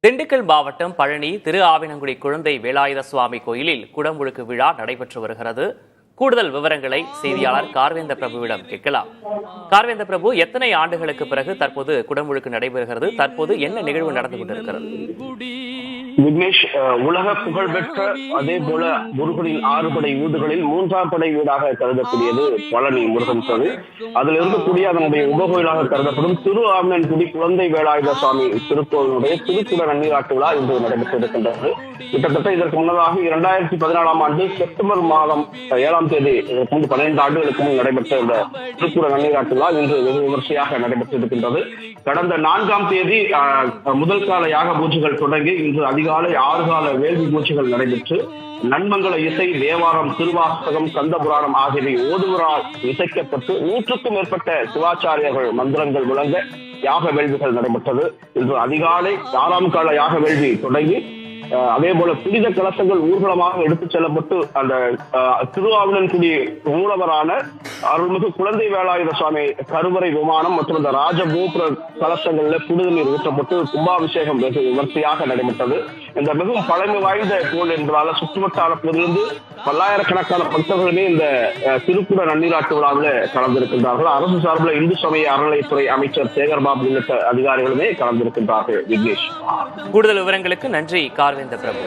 திண்டுக்கல் மாவட்டம் பழனி திரு ஆவினங்குடி குழந்தை வேலாயுத சுவாமி கோயிலில் குடமுழுக்கு விழா நடைபெற்று வருகிறது. கூடுதல் விவரங்களை செய்தியாளர் கார்வேந்த பிரபுவிடம் கேட்கலாம். கார்வேந்த பிரபு, எத்தனை ஆண்டுகளுக்கு பிறகு தற்போது குடமுழுக்கு நடைபெறுகிறது? தற்போது என்ன நிகழ்வு நடந்து கொண்டிருக்கிறது? விக்னேஷ், உலக புகழ்பெற்ற அதே போல முருகனின் 6 படை வீடுகளில் 3ஆம் படை வீடாக கருதக்கூடியது பழனி முருகன் கோவில். அதில் இருக்கக்கூடிய அதனுடைய உபகோயிலாக கருதப்படும் திரு ஆவினன்குடி குழந்தை வேலாயுத சுவாமி திருக்கோவிலுடைய திருக்குட நன்னீராட்டு விழா இன்று நடைபெற்றிருக்கின்றது. கிட்டத்தட்ட இதற்கு முன்னதாக 2014ஆம் ஆண்டு செப்டம்பர் மாதம் 7ஆம் தேதி 12 ஆண்டுகளுக்கு முன் நடைபெற்ற இந்த திருக்குட நன்னீராட்டு விழா இன்று வெகு விமர்சையாக நடைபெற்றிருக்கின்றது. கடந்த 4ஆம் தேதி முதல் கால யாக பூஜைகள் தொடங்கி இன்று அதிகாலை 6 கால வேள்வி பூஜைகள் நடைபெற்று நன்மங்கல இசை, தேவாரம், திருவாசகம், கந்தபுராணம் ஆகியவை ஓதுவரால் இசைக்கப்பட்டு 100க்கும் மேற்பட்ட சிவாச்சாரியர்கள் மந்திரங்கள் முழங்க யாக வேள்விகள் நடைபெற்றது. இன்று அதிகாலை 6ஆம் கால யாக வேள்வி தொடங்கி அதே போல புனித கலசங்கள் ஊர்வலமாக எடுத்துச் செல்லப்பட்டு அந்த திருஆவினன்குடி மூலவரான அருள்மிகு குழந்தை வேலாயுத சுவாமி கருவறை விமானம் மற்றும் இந்த ராஜகோபுர கலசங்கள்ல புனித நீர் ஊற்றப்பட்டு கும்பாபிஷேகம் வெகு விமர்சையாக நடைபெற்றது. இந்த மிகவும் பழமை வாய்ந்த கோவில் என்பதால சுற்றுவட்டாரத்திலிருந்து பல்லாயிரக்கணக்கான பக்தர்களுமே இந்த திருக்குட நன்னீராட்டு விழாவில் கலந்திருக்கின்றார்கள். அரசு சார்பில் இந்து சமய அறநிலையத்துறை அமைச்சர் சேகர்பாபு உள்ளிட்ட அதிகாரிகளுமே கலந்திருக்கின்றார்கள். விக்னேஷ், கூடுதல் விவரங்களுக்கு நன்றி கார்வேந்த பிரபு.